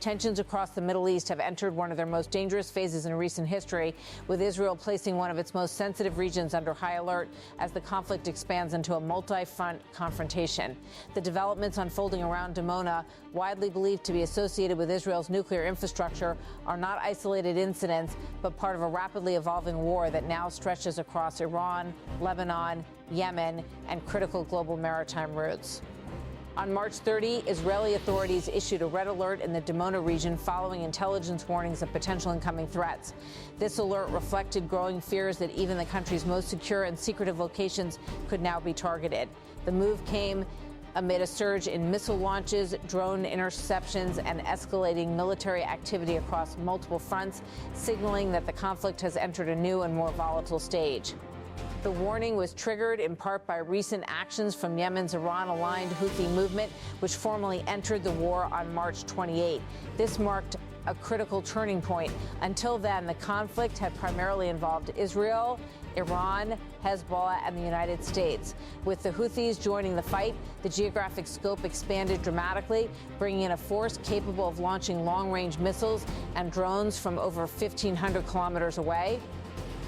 Tensions across the Middle East have entered one of their most dangerous phases in recent history, with Israel placing one of its most sensitive regions under high alert as the conflict expands into a multi-front confrontation. The developments unfolding around Dimona, widely believed to be associated with Israel's nuclear infrastructure, are not isolated incidents, but part of a rapidly evolving war that now stretches across Iran, Lebanon, Yemen, and critical global maritime routes. On March 30, Israeli authorities issued a red alert in the Dimona region following intelligence warnings of potential incoming threats. This alert reflected growing fears that even the country's most secure and secretive locations could now be targeted. The move came amid a surge in missile launches, drone interceptions, and escalating military activity across multiple fronts, signaling that the conflict has entered a new and more volatile stage. The warning was triggered in part by recent actions from Yemen's Iran-aligned Houthi movement, which formally entered the war on March 28. This marked a critical turning point. Until then, the conflict had primarily involved Israel, Iran, Hezbollah, and the United States. With the Houthis joining the fight, the geographic scope expanded dramatically, bringing in a force capable of launching long-range missiles and drones from over 1,500 kilometers away.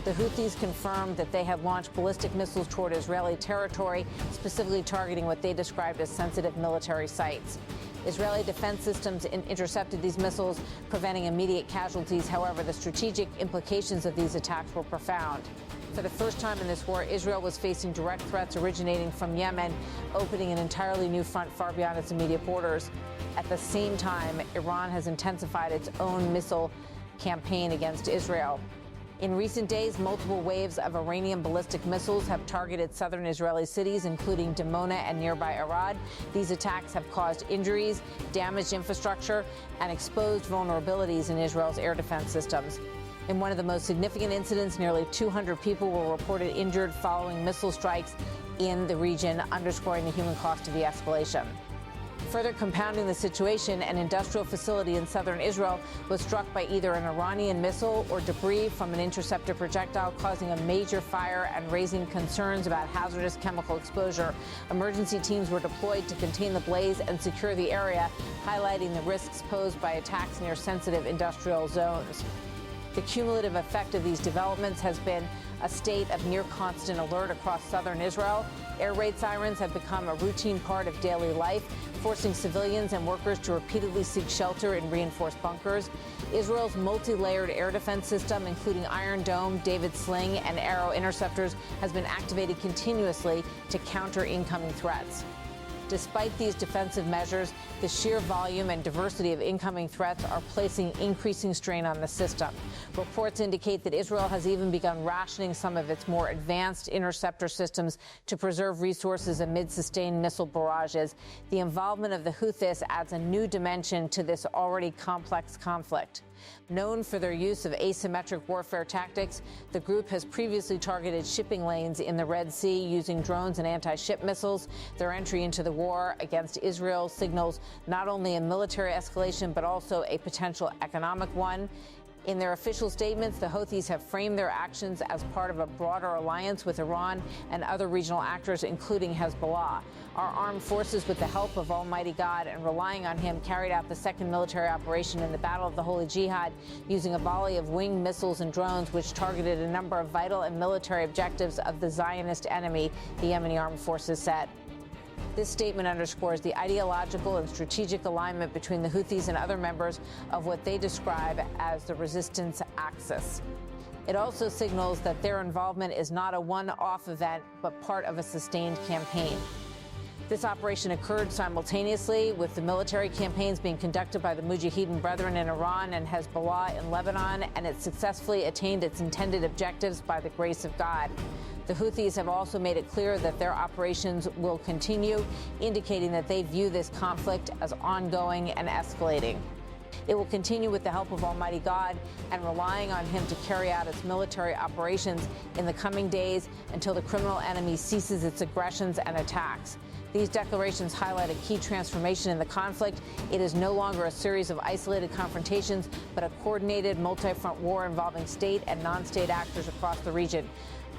The Houthis confirmed that they had launched ballistic missiles toward Israeli territory, specifically targeting what they described as sensitive military sites. Israeli defense systems intercepted these missiles, preventing immediate casualties. However, the strategic implications of these attacks were profound. For the first time in this war, Israel was facing direct threats originating from Yemen, opening an entirely new front far beyond its immediate borders. At the same time, Iran has intensified its own missile campaign against Israel. In recent days, multiple waves of Iranian ballistic missiles have targeted southern Israeli cities, including Dimona and nearby Arad. These attacks have caused injuries, damaged infrastructure, and exposed vulnerabilities in Israel's air defense systems. In one of the most significant incidents, nearly 200 people were reported injured following missile strikes in the region, underscoring the human cost of the escalation. Further compounding the situation, an industrial facility in southern Israel was struck by either an Iranian missile or debris from an interceptor projectile, causing a major fire and raising concerns about hazardous chemical exposure. Emergency teams were deployed to contain the blaze and secure the area, highlighting the risks posed by attacks near sensitive industrial zones. The cumulative effect of these developments has been a state of near constant alert across southern Israel. Air raid sirens have become a routine part of daily life, forcing civilians and workers to repeatedly seek shelter in reinforced bunkers. Israel's multi-layered air defense system, including Iron Dome, David Sling, and Arrow interceptors, has been activated continuously to counter incoming threats. Despite these defensive measures, the sheer volume and diversity of incoming threats are placing increasing strain on the system. Reports indicate that Israel has even begun rationing some of its more advanced interceptor systems to preserve resources amid sustained missile barrages. The involvement of the Houthis adds a new dimension to this already complex conflict. Known for their use of asymmetric warfare tactics, the group has previously targeted shipping lanes in the Red Sea using drones and anti-ship missiles. Their entry into the war against Israel signals not only a military escalation, but also a potential economic one. In their official statements, the Houthis have framed their actions as part of a broader alliance with Iran and other regional actors, including Hezbollah. Our armed forces, with the help of Almighty God and relying on Him, carried out the second military operation in the Battle of the Holy Jihad, using a volley of winged missiles and drones, which targeted a number of vital and military objectives of the Zionist enemy, the Yemeni armed forces said. This statement underscores the ideological and strategic alignment between the Houthis and other members of what they describe as the resistance axis. It also signals that their involvement is not a one-off event, but part of a sustained campaign. This operation occurred simultaneously with the military campaigns being conducted by the Mujahideen Brethren in Iran and Hezbollah in Lebanon, and it successfully attained its intended objectives by the grace of God. The Houthis have also made it clear that their operations will continue, indicating that they view this conflict as ongoing and escalating. It will continue with the help of Almighty God and relying on Him to carry out its military operations in the coming days until the criminal enemy ceases its aggressions and attacks. These declarations highlight a key transformation in the conflict. It is no longer a series of isolated confrontations, but a coordinated multi-front war involving state and non-state actors across the region.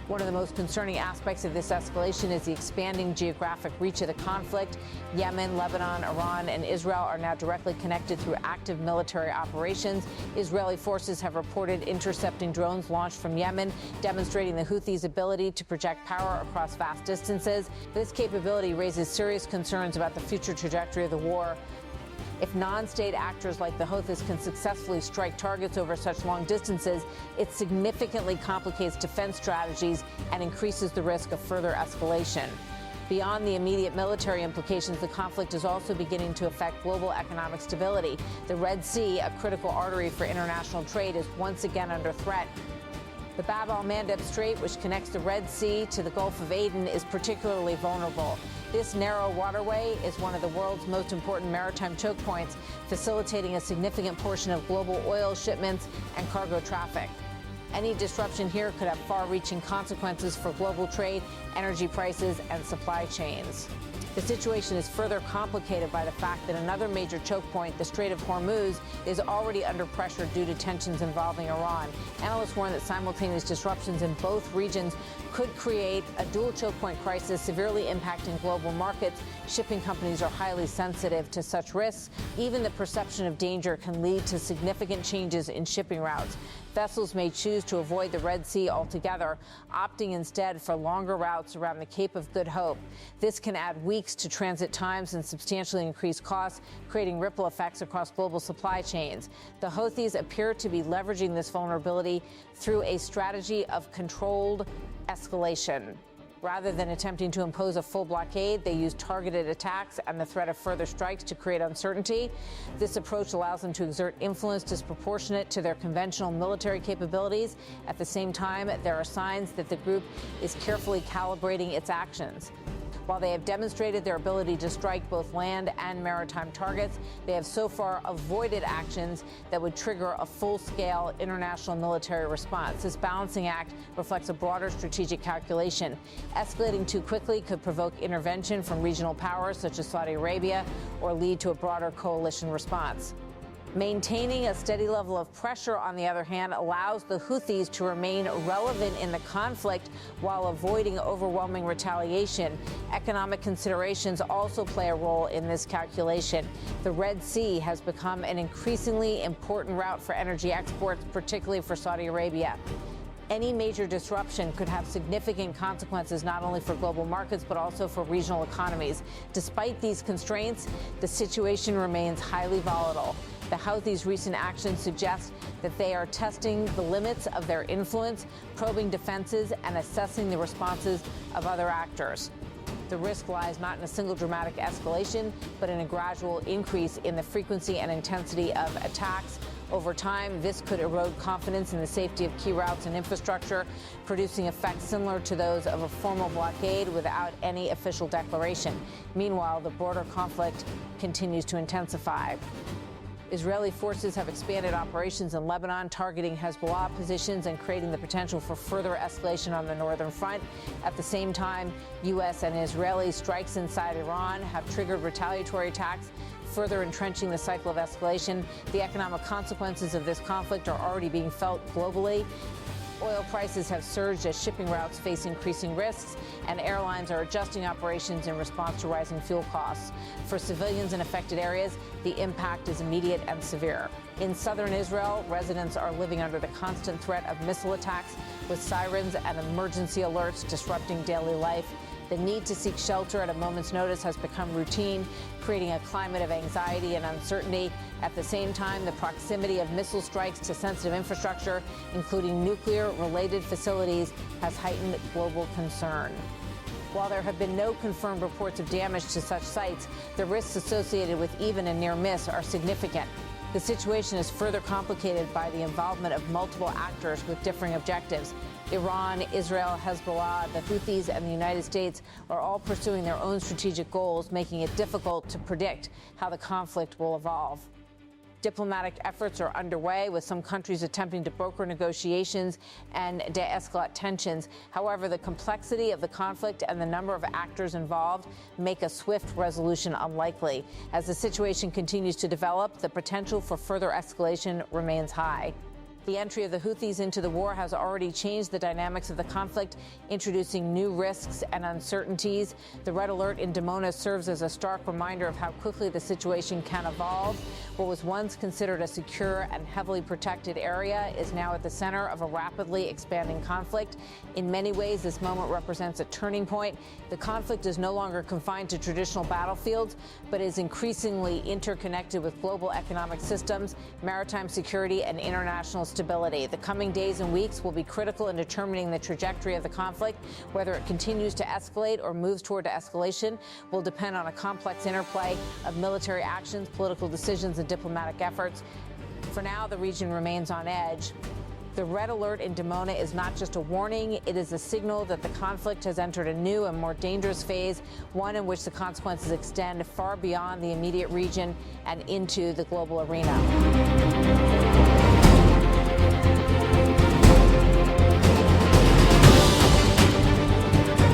One of the most concerning aspects of this escalation is the expanding geographic reach of the conflict. Yemen, Lebanon, Iran, and Israel are now directly connected through active military operations. Israeli forces have reported intercepting drones launched from Yemen, demonstrating the Houthis' ability to project power across vast distances. This capability raises serious concerns about the future trajectory of the war. If non-state actors like the Houthis can successfully strike targets over such long distances, it significantly complicates defense strategies and increases the risk of further escalation. Beyond the immediate military implications, the conflict is also beginning to affect global economic stability. The Red Sea, a critical artery for international trade, is once again under threat. The Bab al-Mandeb Strait, which connects the Red Sea to the Gulf of Aden, is particularly vulnerable. This narrow waterway is one of the world's most important maritime choke points, facilitating a significant portion of global oil shipments and cargo traffic. Any disruption here could have far-reaching consequences for global trade, energy prices, and supply chains. The situation is further complicated by the fact that another major choke point, the Strait of Hormuz, is already under pressure due to tensions involving Iran. Analysts warn that simultaneous disruptions in both regions could create a dual choke point crisis, severely impacting global markets. Shipping companies are highly sensitive to such risks. Even the perception of danger can lead to significant changes in shipping routes. Vessels may choose to avoid the Red Sea altogether, opting instead for longer routes around the Cape of Good Hope. This can add weeks to transit times and substantially increase costs, creating ripple effects across global supply chains. The Houthis appear to be leveraging this vulnerability through a strategy of controlled escalation. Rather than attempting to impose a full blockade, they use targeted attacks and the threat of further strikes to create uncertainty. This approach allows them to exert influence disproportionate to their conventional military capabilities. At the same time, there are signs that the group is carefully calibrating its actions. While they have demonstrated their ability to strike both land and maritime targets, they have so far avoided actions that would trigger a full-scale international military response. This balancing act reflects a broader strategic calculation. Escalating too quickly could provoke intervention from regional powers such as Saudi Arabia or lead to a broader coalition response. Maintaining a steady level of pressure, on the other hand, allows the Houthis to remain relevant in the conflict while avoiding overwhelming retaliation. Economic considerations also play a role in this calculation. The Red Sea has become an increasingly important route for energy exports, particularly for Saudi Arabia. Any major disruption could have significant consequences not only for global markets but also for regional economies. Despite these constraints, the situation remains highly volatile. The Houthis' recent actions suggest that they are testing the limits of their influence, probing defenses, and assessing the responses of other actors. The risk lies not in a single dramatic escalation, but in a gradual increase in the frequency and intensity of attacks. Over time, this could erode confidence in the safety of key routes and infrastructure, producing effects similar to those of a formal blockade without any official declaration. Meanwhile, the broader conflict continues to intensify. Israeli forces have expanded operations in Lebanon, targeting Hezbollah positions and creating the potential for further escalation on the northern front. At the same time, U.S. and Israeli strikes inside Iran have triggered retaliatory attacks, further entrenching the cycle of escalation. The economic consequences of this conflict are already being felt globally. Oil prices have surged as shipping routes face increasing risks, and airlines are adjusting operations in response to rising fuel costs. For civilians in affected areas, the impact is immediate and severe. In southern Israel, residents are living under the constant threat of missile attacks, with sirens and emergency alerts disrupting daily life. The need to seek shelter at a moment's notice has become routine, creating a climate of anxiety and uncertainty. At the same time, the proximity of missile strikes to sensitive infrastructure, including nuclear-related facilities, has heightened global concern. While there have been no confirmed reports of damage to such sites, the risks associated with even a near miss are significant. The situation is further complicated by the involvement of multiple actors with differing objectives. Iran, Israel, Hezbollah, the Houthis, and the United States are all pursuing their own strategic goals, making it difficult to predict how the conflict will evolve. Diplomatic efforts are underway, with some countries attempting to broker negotiations and de-escalate tensions. However, the complexity of the conflict and the number of actors involved make a swift resolution unlikely. As the situation continues to develop, the potential for further escalation remains high. The entry of the Houthis into the war has already changed the dynamics of the conflict, introducing new risks and uncertainties. The red alert in Dimona serves as a stark reminder of how quickly the situation can evolve. What was once considered a secure and heavily protected area is now at the center of a rapidly expanding conflict. In many ways, this moment represents a turning point. The conflict is no longer confined to traditional battlefields, but is increasingly interconnected with global economic systems, maritime security, and international stability. The coming days and weeks will be critical in determining the trajectory of the conflict. Whether it continues to escalate or moves toward escalation will depend on a complex interplay of military actions, political decisions, and diplomatic efforts. For now, the region remains on edge. The red alert in Dimona is not just a warning, it is a signal that the conflict has entered a new and more dangerous phase, one in which the consequences extend far beyond the immediate region and into the global arena.